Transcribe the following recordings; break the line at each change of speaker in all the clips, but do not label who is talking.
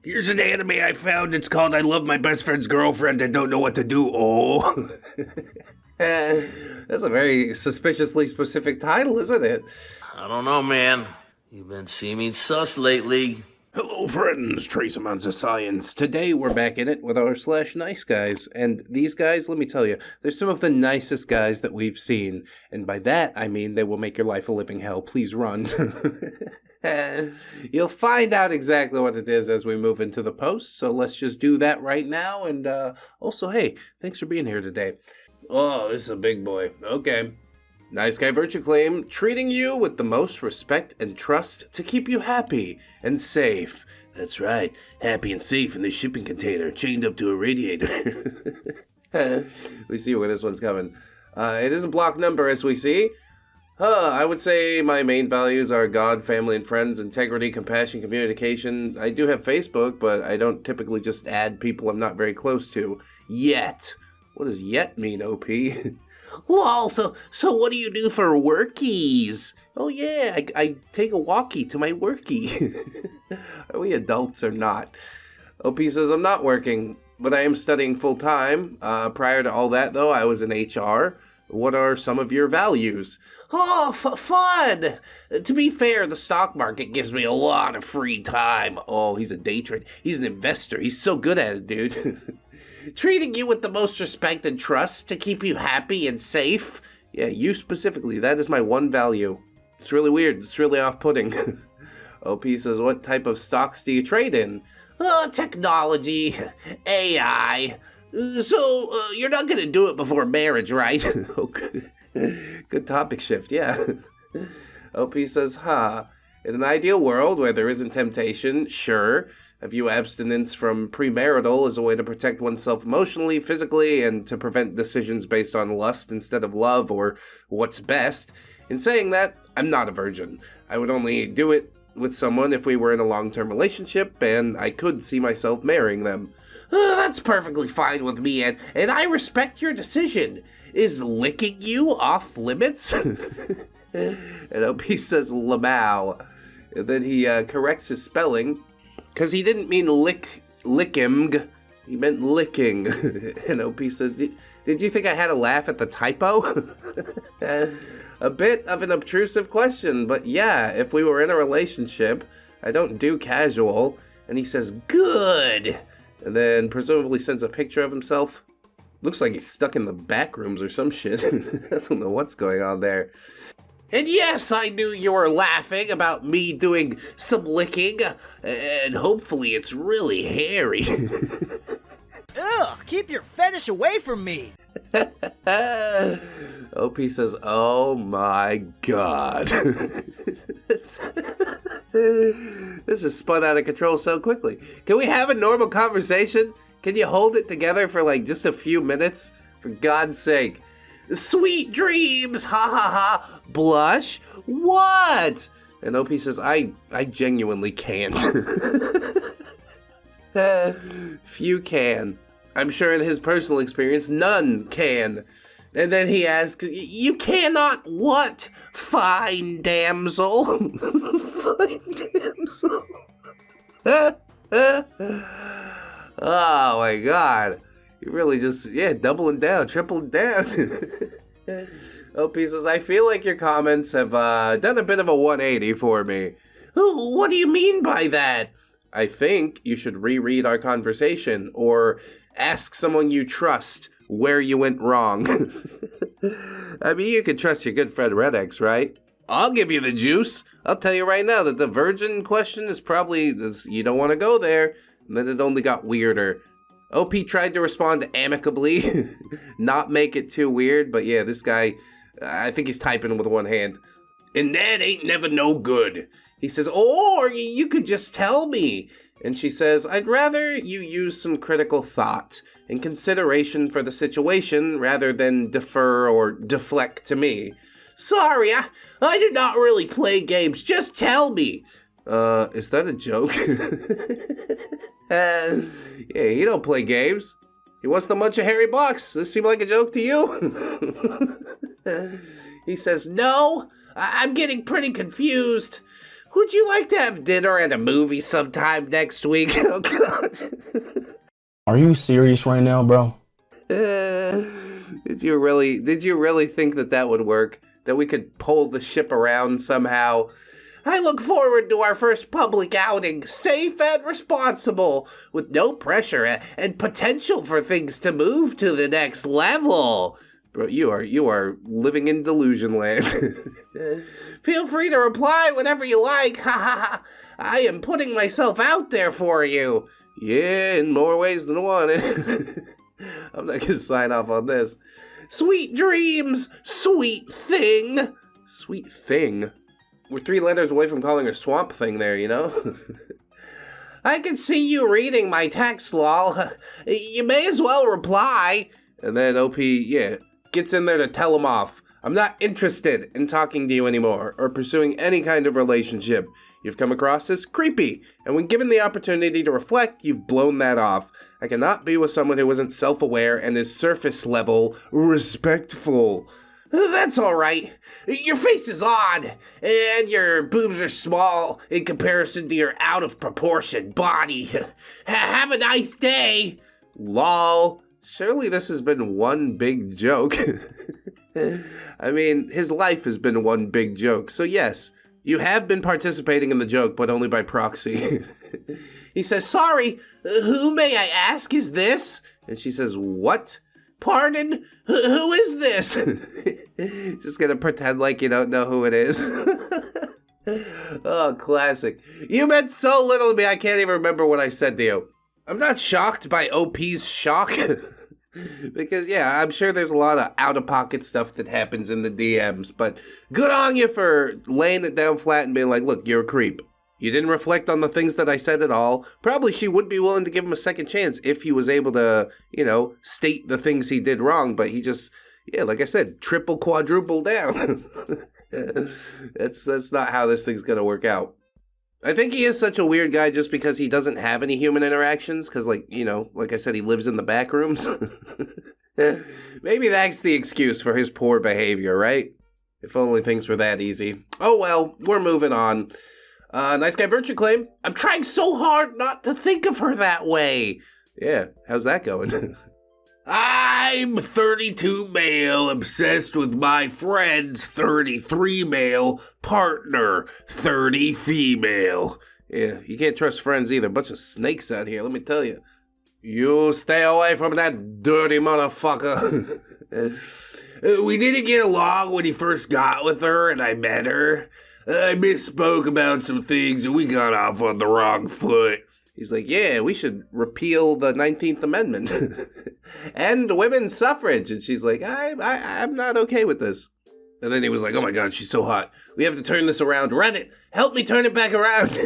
Here's an anime I found. It's called I Love My Best Friend's Girlfriend and Don't Know What to Do. Oh. That's a very suspiciously specific title, isn't it?
I don't know, man. You've been seeming sus lately.
Hello, friends. Trace amounts of science. Today we're back in it with our /NiceGuys. And these guys, let me tell you, they're some of the nicest guys that we've seen. And by that, I mean they will make your life a living hell. Please run. You'll find out exactly what it is as we move into the post. So let's just do that right now. And also, hey, thanks for being here today. Oh, this is a big boy. Okay. Nice Guy Virtue Claim, treating you with the most respect and trust to keep you happy and safe. That's right, happy and safe in this shipping container, chained up to a radiator. We see where this one's coming. It is a block number, as we see. I would say my main values are God, family, and friends, integrity, compassion, communication. I do have Facebook, but I don't typically just add people I'm not very close to. Yet. What does yet mean, OP? Lol, so what do you do for workies? Oh yeah, I take a walkie to my workie. Are we adults or not? OP says, I'm not working, but I am studying full-time. Prior to all that, though, I was in HR. What are some of your values? Oh, fun! To be fair, the stock market gives me a lot of free time. Oh, he's a day trader. He's an investor. He's so good at it, dude. Treating you with the most respect and trust to keep you happy and safe. Yeah, you specifically. That is my one value. It's really weird. It's really off-putting. OP says, what type of stocks do you trade in? Technology, AI. So, you're not going to do it before marriage, right? Good topic shift, yeah. OP says, in an ideal world where there isn't temptation, sure. I view abstinence from premarital as a way to protect oneself emotionally, physically, and to prevent decisions based on lust instead of love or what's best. In saying that, I'm not a virgin. I would only do it with someone if we were in a long-term relationship, and I could see myself marrying them. That's perfectly fine with me, and I respect your decision. Is licking you off limits? And OP says Lamau. And then he corrects his spelling. Because he didn't mean licking, he meant licking. And OP says, did you think I had a laugh at the typo? A bit of an obtrusive question, but yeah, if we were in a relationship, I don't do casual. And he says, good. And then presumably sends a picture of himself. Looks like he's stuck in the back rooms or some shit. I don't know what's going on there. And yes, I knew you were laughing about me doing some licking, and hopefully it's really hairy.
Ugh, keep your fetish away from me.
OP says, oh my god. This is spun out of control so quickly. Can we have a normal conversation? Can you hold it together for like just a few minutes? For God's sake. Sweet dreams, ha ha ha. Blush? What? And OP says, I genuinely can't. Few can. I'm sure in his personal experience, none can. And then he asks, you cannot what? Fine damsel. Fine damsel. Oh my god. You really just, doubling down, tripling down. OP says, I feel like your comments have done a bit of a 180 for me. Ooh, what do you mean by that? I think you should reread our conversation or ask someone you trust where you went wrong. I mean, you can trust your good friend ReddX, right? I'll give you the juice. I'll tell you right now that the virgin question is probably, you don't want to go there. And then it only got weirder. OP tried to respond amicably, not make it too weird, but yeah, this guy, I think he's typing with one hand. And that ain't never no good. He says, or you could just tell me. And she says, I'd rather you use some critical thought and consideration for the situation rather than defer or deflect to me. Sorry, I do not really play games. Just tell me. Is that a joke? Yeah, he don't play games. He wants to munch a hairy box. This seem like a joke to you? He says, no, I'm getting pretty confused. Would you like to have dinner and a movie sometime next week? Oh, God.
Are you serious right now, bro?
Did you really think that would work? That we could pull the ship around somehow? I look forward to our first public outing, safe and responsible, with no pressure and potential for things to move to the next level. Bro, you are living in delusion land. Feel free to reply whenever you like. Ha ha ha. I am putting myself out there for you. Yeah, in more ways than one. I'm not gonna sign off on this. Sweet dreams, sweet thing. Sweet thing? We're 3 letters away from calling her Swamp Thing there, you know? I can see you reading my text, lol. You may as well reply. And then OP, gets in there to tell him off. I'm not interested in talking to you anymore or pursuing any kind of relationship. You've come across as creepy, and when given the opportunity to reflect, you've blown that off. I cannot be with someone who isn't self-aware and is surface-level respectful. That's all right. Your face is odd, and your boobs are small in comparison to your out-of-proportion body. Have a nice day. Lol. Surely this has been one big joke. I mean, his life has been one big joke, so yes, you have been participating in the joke, but only by proxy. He says, sorry, who may I ask is this? And she says, what? Pardon? Who is this? Just gonna pretend like you don't know who it is. Oh, classic. You meant so little to me, I can't even remember what I said to you. I'm not shocked by OP's shock. Because, yeah, I'm sure there's a lot of out-of-pocket stuff that happens in the DMs, but good on you for laying it down flat and being like, look, you're a creep. You didn't reflect on the things that I said at all. Probably she would be willing to give him a second chance if he was able to, state the things he did wrong, but he just, like I said, triple, quadruple down. That's not how this thing's gonna work out. I think he is such a weird guy just because he doesn't have any human interactions, because, like I said, he lives in the back rooms. Maybe that's the excuse for his poor behavior, right? If only things were that easy. Oh well, we're moving on. Nice guy virtue claim. I'm trying so hard not to think of her that way. Yeah, how's that going? I'm 32 male, obsessed with my friend's 33 male partner, 30 female. Yeah, you can't trust friends either. Bunch of snakes out here, let me tell you. You stay away from that dirty motherfucker. We didn't get along when he first got with her and I met her. I misspoke about some things and we got off on the wrong foot. He's like, yeah, we should repeal the 19th Amendment and women's suffrage. And she's like, I'm not okay with this. And then he was like, oh my God, she's so hot. We have to turn this around. Reddit, help me turn it back around.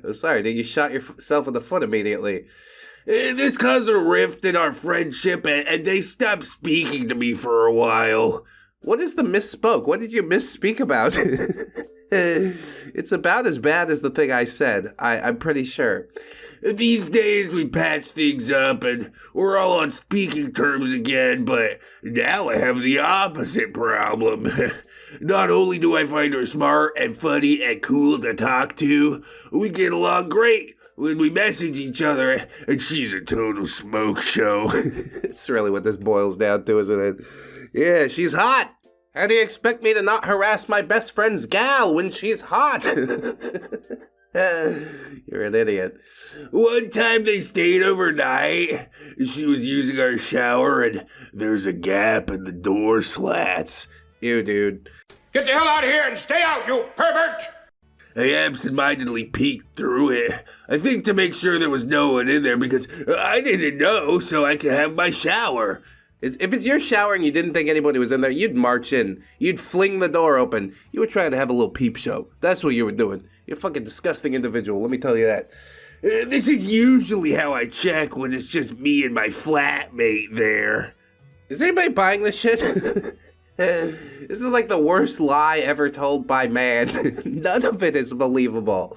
Oh, sorry, dude, you shot yourself in the foot immediately. This caused a rift in our friendship and they stopped speaking to me for a while. What is the misspoke? What did you misspeak about? It's about as bad as the thing I said, I'm pretty sure. These days we patch things up and we're all on speaking terms again, but now I have the opposite problem. Not only do I find her smart and funny and cool to talk to, we get along great when we message each other, and she's a total smoke show. It's really what this boils down to, isn't it? Yeah, she's hot. How do you expect me to not harass my best friend's gal when she's hot? You're an idiot. One time they stayed overnight. She was using our shower and there's a gap in the door slats. Ew, dude.
Get the hell out of here and stay out, you pervert!
I absentmindedly peeked through it. I think to make sure there was no one in there because I didn't know so I could have my shower. If it's your shower and you didn't think anybody was in there, you'd march in. You'd fling the door open. You were trying to have a little peep show. That's what you were doing. You're a fucking disgusting individual, let me tell you that. This is usually how I check when it's just me and my flatmate there. Is anybody buying this shit? This is like the worst lie ever told by man. None of it is believable.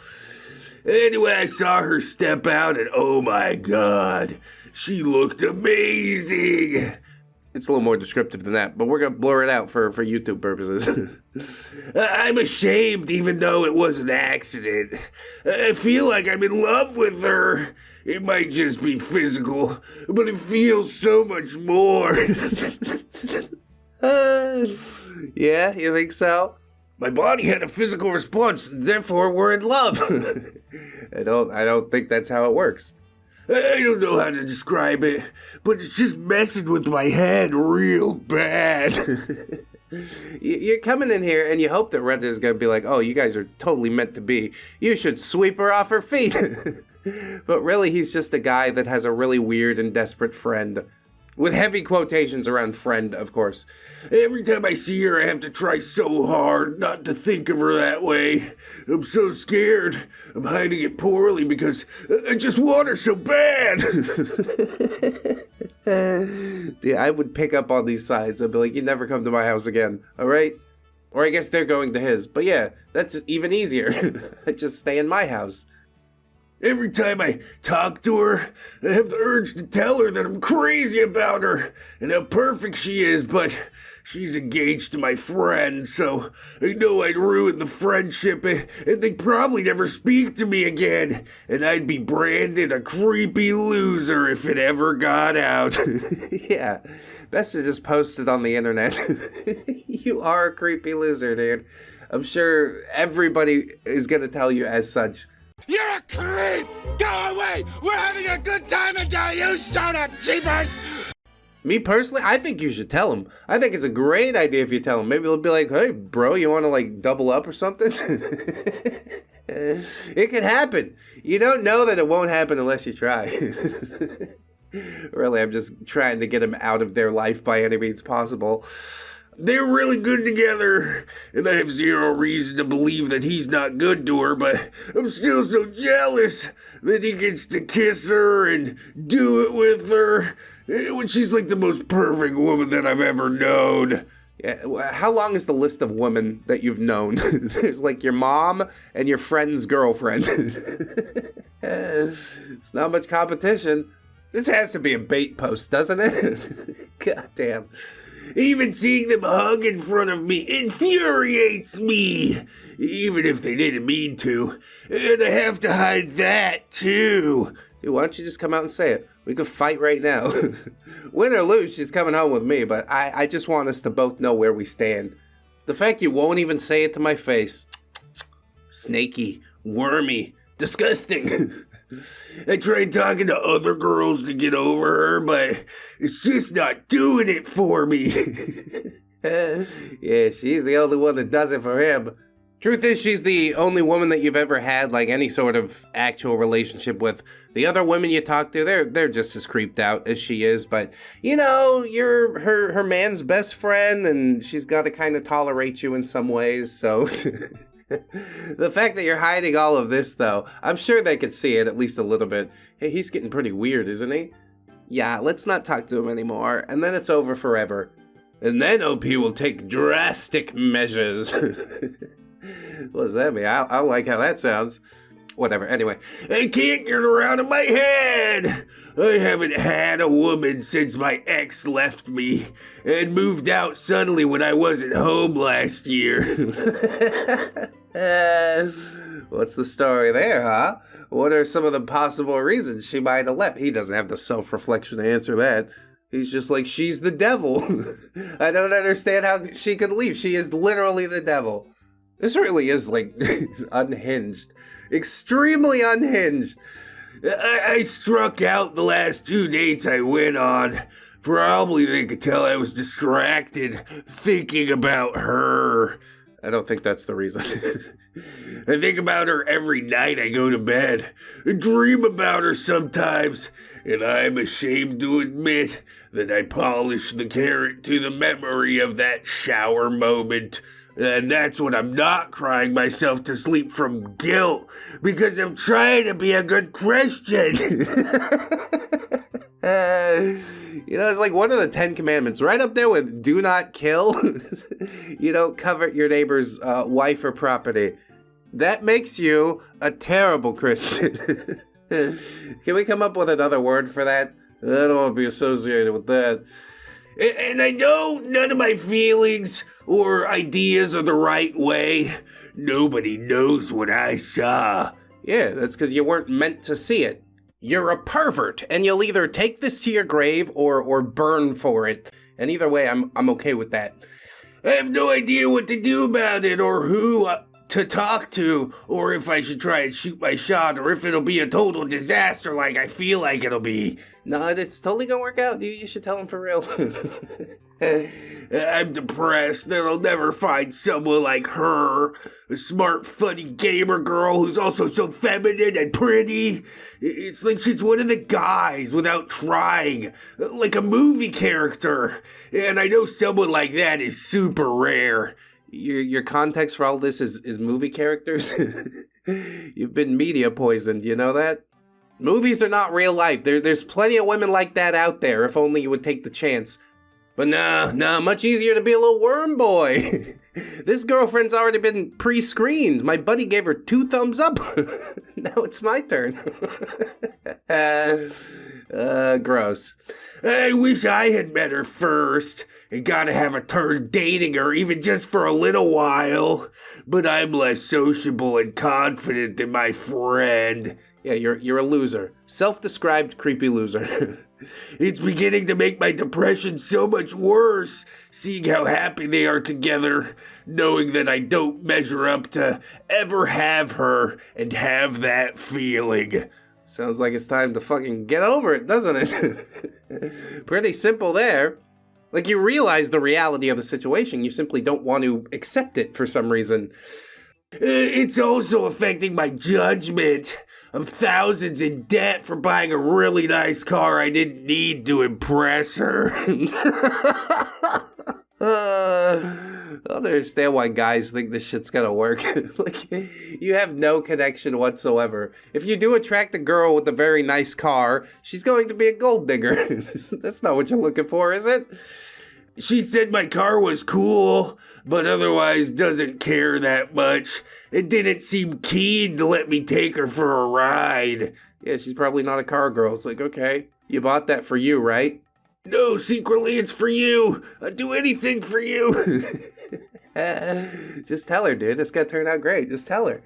Anyway, I saw her step out and oh my God, she looked amazing. It's a little more descriptive than that, but we're going to blur it out for YouTube purposes.
I'm ashamed even though it was an accident. I feel like I'm in love with her. It might just be physical, but it feels so much more.
Yeah, you think so?
My body had a physical response, therefore we're in love.
I don't think that's how it works.
I don't know how to describe it, but it's just messing with my head real bad.
You're coming in here and you hope that Reddit is going to be like, oh, you guys are totally meant to be. You should sweep her off her feet. But really, he's just a guy that has a really weird and desperate friend. With heavy quotations around friend, of course.
Every time I see her, I have to try so hard not to think of her that way. I'm so scared. I'm hiding it poorly because I just want her so bad.
Yeah, I would pick up on these signs. I'd be like, you never come to my house again, all right? Or I guess they're going to his. But yeah, that's even easier. I just stay in my house.
Every time I talk to her, I have the urge to tell her that I'm crazy about her and how perfect she is, but she's engaged to my friend, so I know I'd ruin the friendship and they'd probably never speak to me again, and I'd be branded a creepy loser if it ever got out.
Yeah, best to just post it on the internet. You are a creepy loser, dude. I'm sure everybody is going to tell you as such.
You're a creep! Go away! We're having a good time until you shut up, jeepers!
Me personally, I think you should tell him. I think it's a great idea if you tell him. Maybe they'll be like, hey, bro, you want to like double up or something? It could happen. You don't know that it won't happen unless you try. Really, I'm just trying to get him out of their life by any means possible.
They're really good together, and I have zero reason to believe that he's not good to her, but I'm still so jealous that he gets to kiss her and do it with her when she's like the most perfect woman that I've ever known.
Yeah, how long is the list of women that you've known? There's like your mom and your friend's girlfriend. It's not much competition. This has to be a bait post, doesn't it? God damn.
Even seeing them hug in front of me infuriates me, even if they didn't mean to. And I have to hide that, too.
Dude, why don't you just come out and say it? We could fight right now. Win or lose, she's coming home with me, but I just want us to both know where we stand. The fact you won't even say it to my face. Snaky, wormy, disgusting.
I tried talking to other girls to get over her, but it's just not doing it for me.
Yeah, she's the only one that does it for him. Truth is, she's the only woman that you've ever had like any sort of actual relationship with. The other women you talk to, they're just as creeped out as she is, but you know, you're her man's best friend, and she's got to kind of tolerate you in some ways, so... The fact that you're hiding all of this, though, I'm sure they could see it at least a little bit. Hey, he's getting pretty weird, isn't he? Yeah, let's not talk to him anymore, and then it's over forever.
And then OP will take drastic measures.
What does that mean? I like how that sounds. Whatever, anyway.
I can't get her out of my head! I haven't had a woman since my ex left me and moved out suddenly when I wasn't home last year.
What's the story there, huh? What are some of the possible reasons she might have left? He doesn't have the self-reflection to answer that. He's just like, she's the devil. I don't understand how she could leave. She is literally the devil. This really is, like, unhinged. Extremely unhinged.
I struck out the last 2 dates I went on. Probably they could tell I was distracted, thinking about her.
I don't think that's the reason.
I think about her every night I go to bed. I dream about her sometimes, and I'm ashamed to admit that I polish the carrot to the memory of that shower moment. And that's when I'm not crying myself to sleep from guilt, because I'm trying to be a good Christian.
You know, it's like one of the 10 commandments, right up there with do not kill. You don't covet your neighbor's wife or property. That makes you a terrible Christian. Can we come up with another word for that? I don't want to be associated with that.
And I know none of my feelings or ideas are the right way. Nobody knows what I saw.
Yeah, that's because you weren't meant to see it. You're a pervert, and you'll either take this to your grave or burn for it. And either way, I'm okay with that.
I have no idea what to do about it, or who to talk to, or if I should try and shoot my shot, or if it'll be a total disaster like I feel like it'll be.
No, it's totally gonna work out. You should tell him for real.
I'm depressed that I'll never find someone like her. A smart, funny gamer girl who's also so feminine and pretty. It's like she's one of the guys without trying. Like a movie character. And I know someone like that is super rare.
Your context for all this is movie characters? You've been media poisoned, you know that? Movies are not real life. There's plenty of women like that out there, if only you would take the chance. But nah, much easier to be a little worm boy. This girlfriend's already been pre-screened. My buddy gave her 2 thumbs up. Now it's my turn. Gross.
I wish I had met her first. I gotta have a turn dating her, even just for a little while. But I'm less sociable and confident than my friend.
Yeah, you're a loser. Self-described creepy loser.
It's beginning to make my depression so much worse, seeing how happy they are together, knowing that I don't measure up to ever have her and have that feeling.
Sounds like it's time to fucking get over it, doesn't it? Pretty simple there. Like, you realize the reality of the situation, you simply don't want to accept it for some reason.
It's also affecting my judgment. I'm thousands in debt for buying a really nice car I didn't need to impress her.
I don't understand why guys think this shit's gonna work. Like, you have no connection whatsoever. If you do attract a girl with a very nice car, she's going to be a gold digger. That's not what you're looking for, is it?
She said my car was cool, but otherwise doesn't care that much. It didn't seem keen to let me take her for a ride.
Yeah, she's probably not a car girl. It's like, okay, you bought that for you, right?
No, secretly it's for you. I'd do anything for you.
Just tell her, dude. It's gonna turn out great. Just tell her.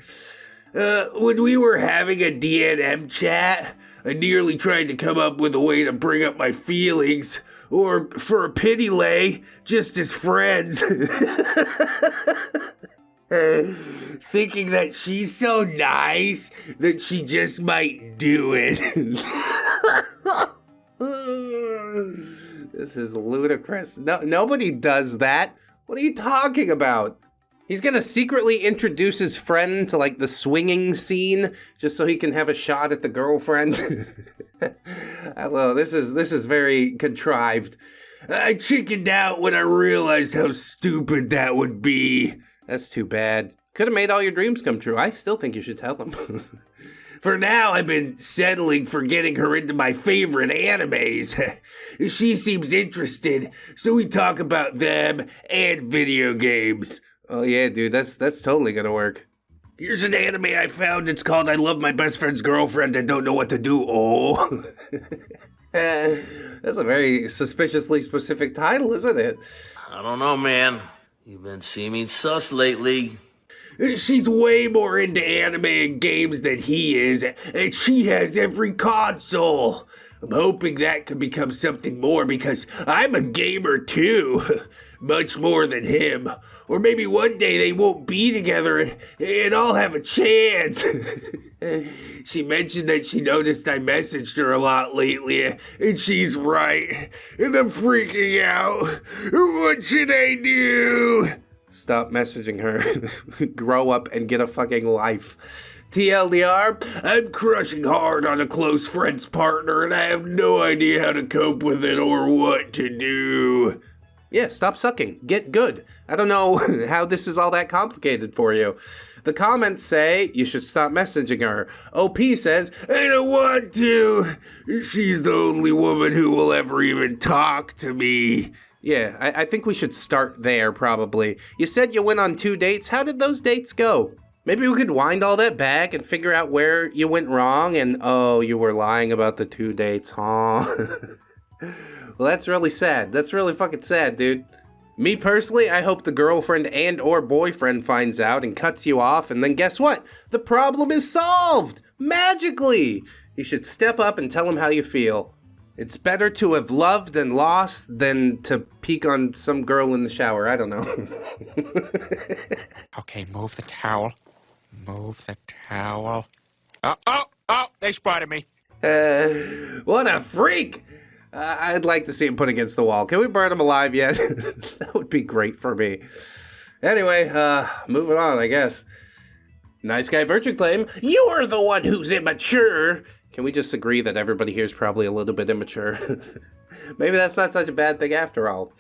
When we were having a DNM chat, I nearly tried to come up with a way to bring up my feelings, or for a pity lay, just as friends. Thinking that she's so nice that she just might do it.
This is ludicrous. No, nobody does that. What are you talking about? He's gonna secretly introduce his friend to, like, the swinging scene just so he can have a shot at the girlfriend. Well, this is very contrived.
I chickened out when I realized how stupid that would be.
That's too bad. Could have made all your dreams come true. I still think you should tell him.
For now, I've been settling for getting her into my favorite animes. She seems interested, so we talk about them and video games.
Oh yeah, dude, that's totally gonna work.
Here's an anime I found. It's called I Love My Best Friend's Girlfriend and Don't Know What to Do. Oh.
That's a very suspiciously specific title, isn't it?
I don't know, man. You've been seeming sus lately.
She's way more into anime and games than he is, and she has every console. I'm hoping that could become something more because I'm a gamer too. Much more than him. Or maybe one day they won't be together and I'll have a chance. She mentioned that she noticed I messaged her a lot lately, and she's right. And I'm freaking out. What should I do?
Stop messaging her. Grow up and get a fucking life. TLDR,
I'm crushing hard on a close friend's partner, and I have no idea how to cope with it or what to do.
Yeah, stop sucking. Get good. I don't know how this is all that complicated for you. The comments say you should stop messaging her. OP says,
I don't want to. She's the only woman who will ever even talk to me.
Yeah, I think we should start there, probably. You said you went on 2 dates. How did those dates go? Maybe we could wind all that back and figure out where you went wrong and, oh, you were lying about the 2 dates, huh? Well, that's really sad. That's really fucking sad, dude. Me personally, I hope the girlfriend and or boyfriend finds out and cuts you off, and then guess what? The problem is solved! Magically! You should step up and tell him how you feel. It's better to have loved and lost than to peek on some girl in the shower. I don't know.
Okay, move the towel. Move the towel. Oh, they spotted me.
What a freak! I'd like to see him put against the wall. Can we burn him alive yet? That would be great for me. Anyway, moving on, I guess. Nice guy virtue claim. You're the one who's immature. Can we just agree that everybody here is probably a little bit immature? Maybe that's not such a bad thing after all.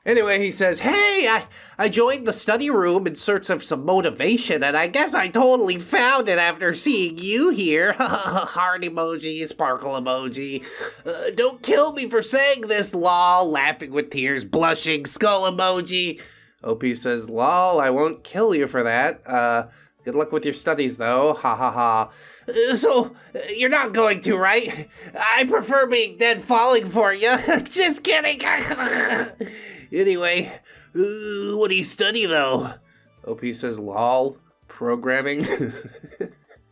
Anyway, he says, hey, I joined the study room in search of some motivation, and I guess I totally found it after seeing you here. Heart emoji, sparkle emoji. Don't kill me for saying this, lol. Laughing with tears, blushing, skull emoji. OP says, lol, I won't kill you for that. Good luck with your studies, though. Ha ha ha. So, you're not going to, right? I prefer being dead falling for you. Just kidding. Anyway, what do you study, though? OP says, lol, programming.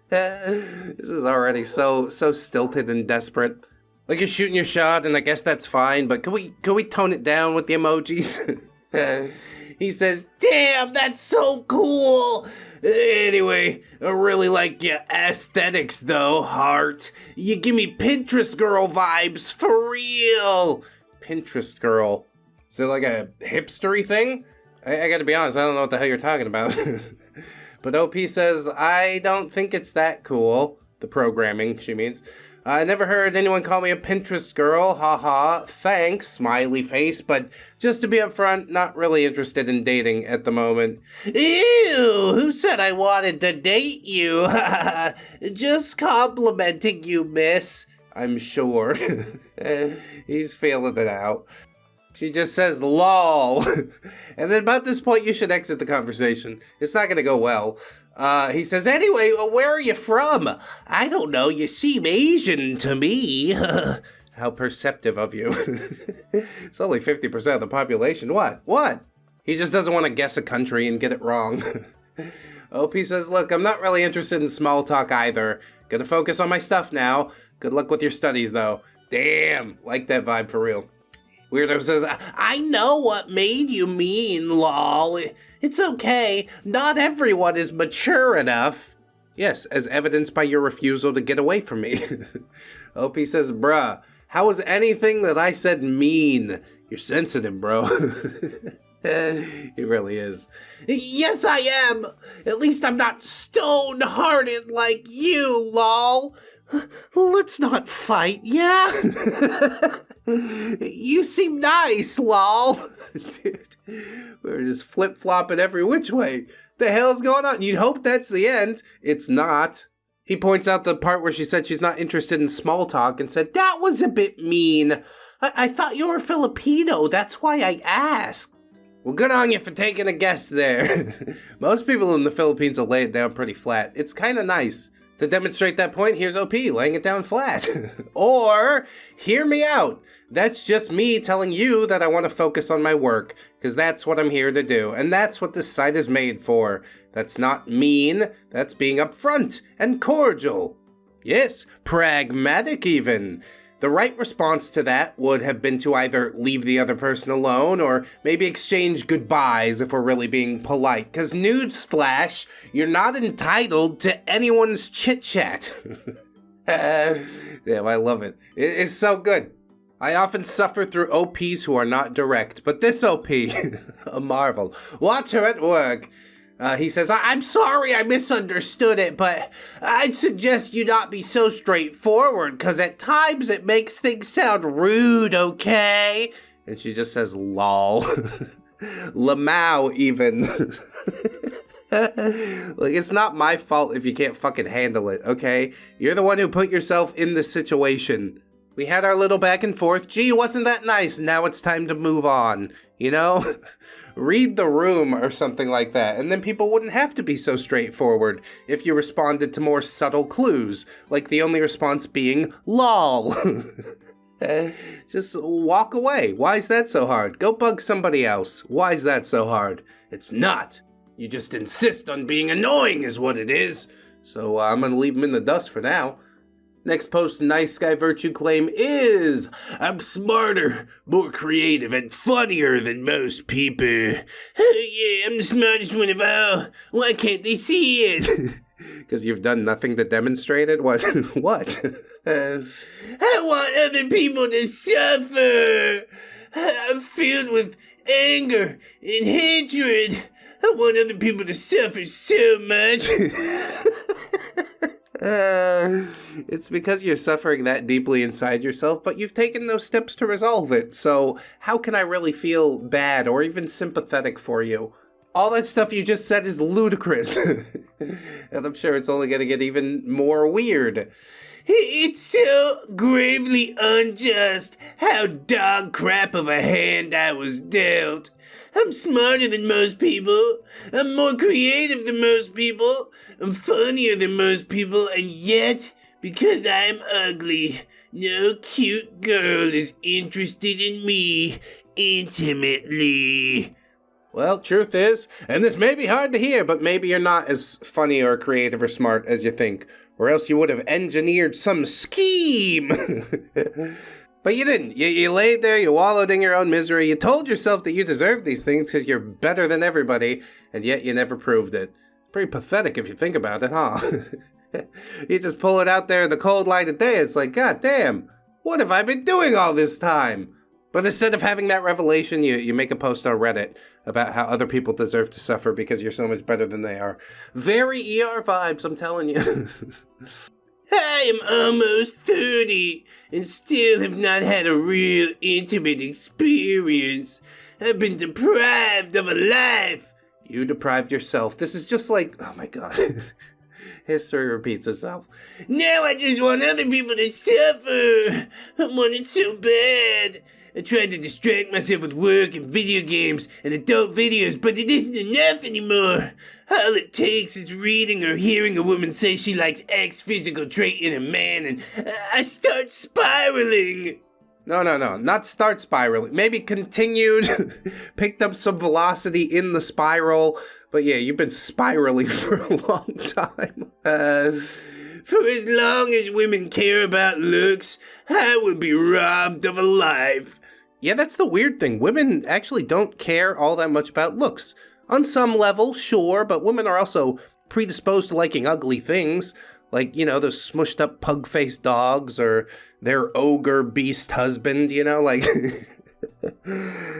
This is already so stilted and desperate. Like, you're shooting your shot, and I guess that's fine, but can we tone it down with the emojis? He says, damn, that's so cool. Anyway, I really like your aesthetics, though, heart. You give me Pinterest girl vibes, for real. Pinterest girl. Is it like a hipstery thing? I gotta be honest, I don't know what the hell you're talking about. But OP says, I don't think it's that cool. The programming, she means. I never heard anyone call me a Pinterest girl, haha, thanks, smiley face, but just to be upfront, not really interested in dating at the moment. Ew, who said I wanted to date you? Just complimenting you, miss. I'm sure. He's feeling it out. She just says, lol. And then about this point, you should exit the conversation. It's not gonna go well. He says, anyway, where are you from? I don't know, you seem Asian to me. How perceptive of you. It's only 50% of the population. What? He just doesn't want to guess a country and get it wrong. OP says, look, I'm not really interested in small talk either. Gonna focus on my stuff now. Good luck with your studies, though. Damn, like that vibe for real. Weirdo says, I know what made you mean, lol. It's okay. Not everyone is mature enough. Yes, as evidenced by your refusal to get away from me. OP says, bruh, how is anything that I said mean? You're sensitive, bro. He really is. Yes, I am. At least I'm not stone-hearted like you, lol. Let's not fight, yeah? You seem nice, lol. Dude, we're just flip-flopping every which way. The hell's going on? You'd hope that's the end. It's not. He points out the part where she said she's not interested in small talk and said, that was a bit mean. I thought you were Filipino. That's why I asked. Well, good on you for taking a guess there. Most people in the Philippines will lay it down pretty flat. It's kind of nice. To demonstrate that point, here's OP laying it down flat. Or, hear me out. That's just me telling you that I want to focus on my work, because that's what I'm here to do, and that's what this site is made for. That's not mean, that's being upfront and cordial. Yes, pragmatic even. The right response to that would have been to either leave the other person alone or maybe exchange goodbyes if we're really being polite. Because newsflash, you're not entitled to anyone's chit-chat. Damn, I love it. It's so good. I often suffer through OPs who are not direct, but this OP, a marvel. Watch her at work. He says, I'm sorry I misunderstood it, but I'd suggest you not be so straightforward, because at times it makes things sound rude, okay? And she just says, lol. Lamau, even. Like, it's not my fault if you can't fucking handle it, okay? You're the one who put yourself in this situation. We had our little back and forth. Gee, wasn't that nice? Now it's time to move on, you know? Read the room or something like that, and then people wouldn't have to be so straightforward if you responded to more subtle clues, like the only response being, lol. Just walk away. Why is that so hard? Go bug somebody else. Why is that so hard? It's not. You just insist on being annoying is what it is. So I'm gonna leave him in the dust for now. Next post Nice Guy virtue claim is,
I'm smarter, more creative, and funnier than most people. Oh yeah, I'm the smartest one of all. Why can't they see it?
Because you've done nothing to demonstrate it? What? What?
I want other people to suffer. I'm filled with anger and hatred. I want other people to suffer so much.
It's because you're suffering that deeply inside yourself, but you've taken no steps to resolve it. So how can I really feel bad or even sympathetic for you? All that stuff you just said is ludicrous. And I'm sure it's only going to get even more weird.
It's so gravely unjust how dog crap of a hand I was dealt. I'm smarter than most people. I'm more creative than most people. I'm funnier than most people, and yet, because I'm ugly, no cute girl is interested in me intimately.
Well, truth is, and this may be hard to hear, but maybe you're not as funny or creative or smart as you think, or else you would have engineered some scheme. But you didn't. You laid there, you wallowed in your own misery, you told yourself that you deserved these things because you're better than everybody, and yet you never proved it. Pretty pathetic if you think about it, huh? You just pull it out there in the cold light of day, it's like, God damn, what have I been doing all this time? But instead of having that revelation, you make a post on Reddit about how other people deserve to suffer because you're so much better than they are. Very ER vibes, I'm telling you.
I am almost 30 and still have not had a real intimate experience. I've been deprived of a life.
You deprived yourself. This is just like, oh my god. History repeats itself.
Now I just want other people to suffer. I want it so bad. I tried to distract myself with work and video games and adult videos, but it isn't enough anymore. All it takes is reading or hearing a woman say she likes X physical trait in a man, and I start spiraling.
No, not start spiraling. Maybe continued, picked up some velocity in the spiral, but yeah, you've been spiraling for a long time.
For as long as women care about looks, I will be robbed of a life.
Yeah, that's the weird thing. Women actually don't care all that much about looks. On some level, sure, but women are also predisposed to liking ugly things. Like, you know, those smushed up pug-faced dogs or their ogre beast husband, you know, like...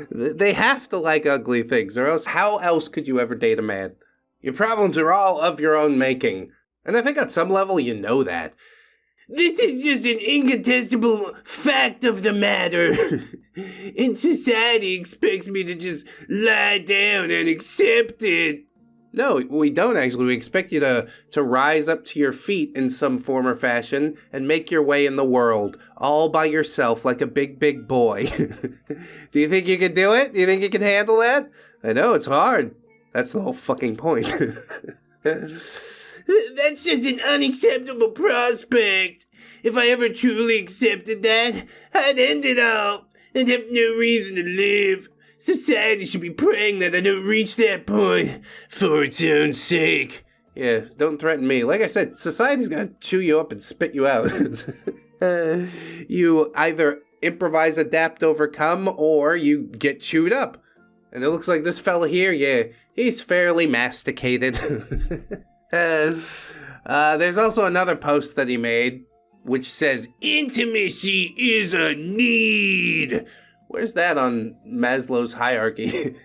They have to like ugly things, or else how else could you ever date a man? Your problems are all of your own making. And I think on some level you know that.
This is just an incontestable fact of the matter. And society expects me to just lie down and accept it.
No, we don't actually. We expect you to rise up to your feet in some form or fashion and make your way in the world, all by yourself like a big, big boy. Do you think you can do it? Do you think you can handle that? I know, it's hard. That's the whole fucking point.
That's just an unacceptable prospect. If I ever truly accepted that, I'd end it all and have no reason to live. Society should be praying that I don't reach that point for its own sake.
Yeah, don't threaten me. Like I said, society's gonna chew you up and spit you out. You either improvise, adapt, overcome, or you get chewed up. And it looks like this fella here, yeah, he's fairly masticated. There's also another post that he made, which says, "Intimacy is a need." Where's that on Maslow's hierarchy?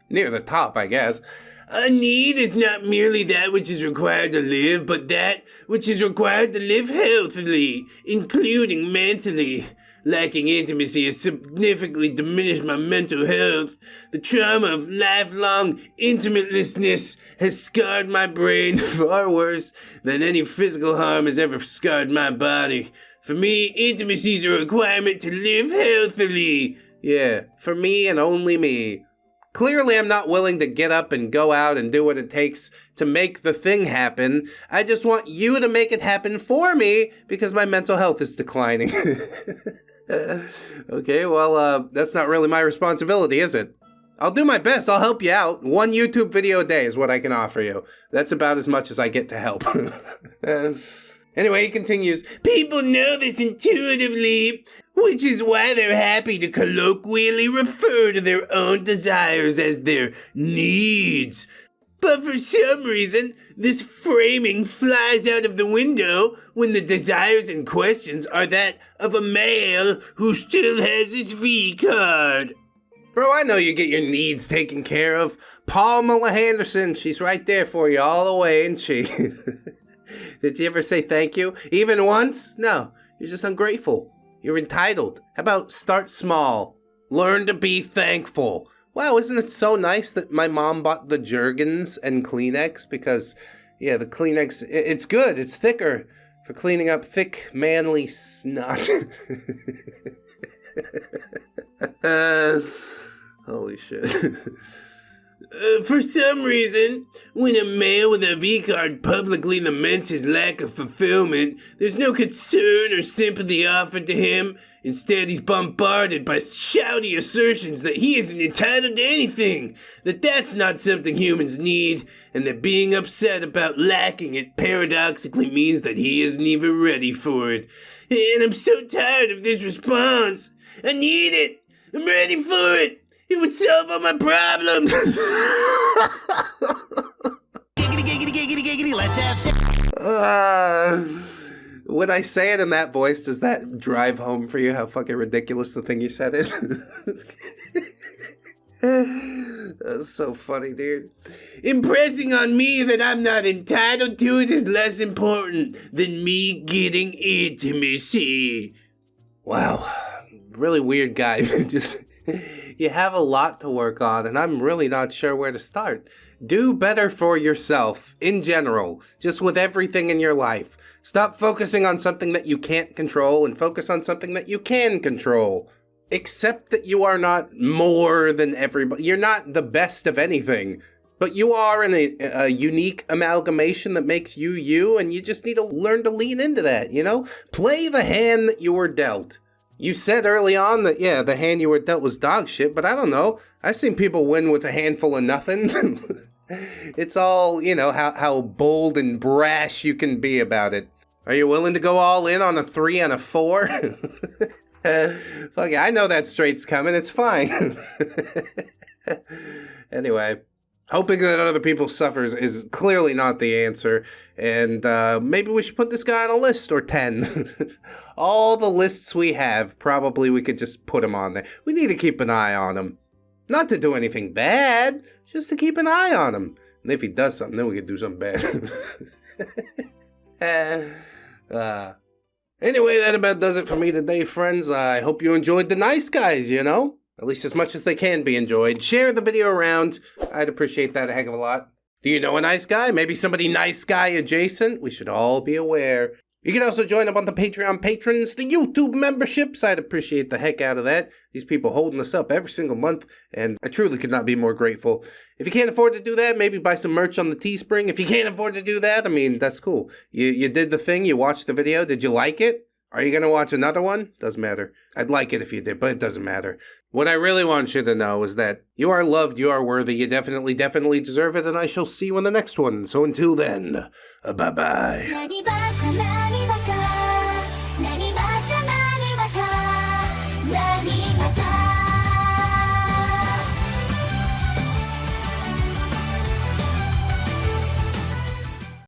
Near the top, I guess.
A need is not merely that which is required to live, but that which is required to live healthily, including mentally. Lacking intimacy has significantly diminished my mental health. The trauma of lifelong intimateness has scarred my brain far worse than any physical harm has ever scarred my body. For me, intimacy is a requirement to live healthily.
Yeah, for me and only me. Clearly, I'm not willing to get up and go out and do what it takes to make the thing happen. I just want you to make it happen for me because my mental health is declining. Okay, well, that's not really my responsibility, is it? I'll do my best. I'll help you out. 1 YouTube video a day is what I can offer you. That's about as much as I get to help. Anyway, he continues, people know this intuitively, which is why they're happy to colloquially refer to their own desires as their needs. But for some reason, this framing flies out of the window when the desires in questions are that of a male who still has his V card. Bro, I know you get your needs taken care of. Pamela Henderson, she's right there for you all the way, isn't she? Did you ever say thank you? Even once? No, you're just ungrateful. You're entitled. How about start small? Learn to be thankful. Wow, isn't it so nice that my mom bought the Jergens and Kleenex? Because, yeah, the Kleenex, it's good. It's thicker for cleaning up thick, manly snot. Holy shit. For some reason, when a male with a V-card publicly laments his lack of fulfillment, there's no concern or sympathy offered to him. Instead, he's bombarded by shouty assertions that he isn't entitled to anything, that that's not something humans need, and that being upset about lacking it paradoxically means that he isn't even ready for it. And I'm so tired of this response. I need it. I'm ready for it. It would solve all my problems.
Giggity, giggity, giggity, giggity, let's have sex.
When I say it in that voice, does that drive home for you how fucking ridiculous the thing you said is? That's so funny, dude. Impressing on me that I'm not entitled to it is less important than me getting intimacy. Wow. Really weird guy. Just... You have a lot to work on, and I'm really not sure where to start. Do better for yourself, in general, just with everything in your life. Stop focusing on something that you can't control and focus on something that you can control. Accept that you are not more than everybody. You're not the best of anything, but you are in a unique amalgamation that makes you you, and you just need to learn to lean into that, you know? Play the hand that you were dealt. You said early on that, yeah, the hand you were dealt was dog shit, but I don't know. I've seen people win with a handful of nothing. It's all, you know, how bold and brash you can be about it. Are you willing to go all in on a 3 and a 4? Fuck yeah, I know that straight's coming. It's fine. Anyway. Hoping that other people suffer is clearly not the answer, and maybe we should put this guy on a list, or 10. All the lists we have, probably we could just put him on there. We need to keep an eye on him. Not to do anything bad, just to keep an eye on him. And if he does something, then we could do something bad. Anyway, that about does it for me today, friends. I hope you enjoyed the Nice Guys, you know? At least as much as they can be enjoyed. Share the video around. I'd appreciate that a heck of a lot. Do you know a nice guy? Maybe somebody nice guy adjacent? We should all be aware. You can also join up on the Patreon patrons, the YouTube memberships. I'd appreciate the heck out of that. These people holding us up every single month, and I truly could not be more grateful. If you can't afford to do that, maybe buy some merch on the Teespring. If you can't afford to do that, I mean, that's cool. You did the thing, you watched the video, did you like it? Are you going to watch another one? Doesn't matter. I'd like it if you did, but it doesn't matter. What I really want you to know is that you are loved, you are worthy, you definitely deserve it, and I shall see you in the next one. So until then, bye-bye.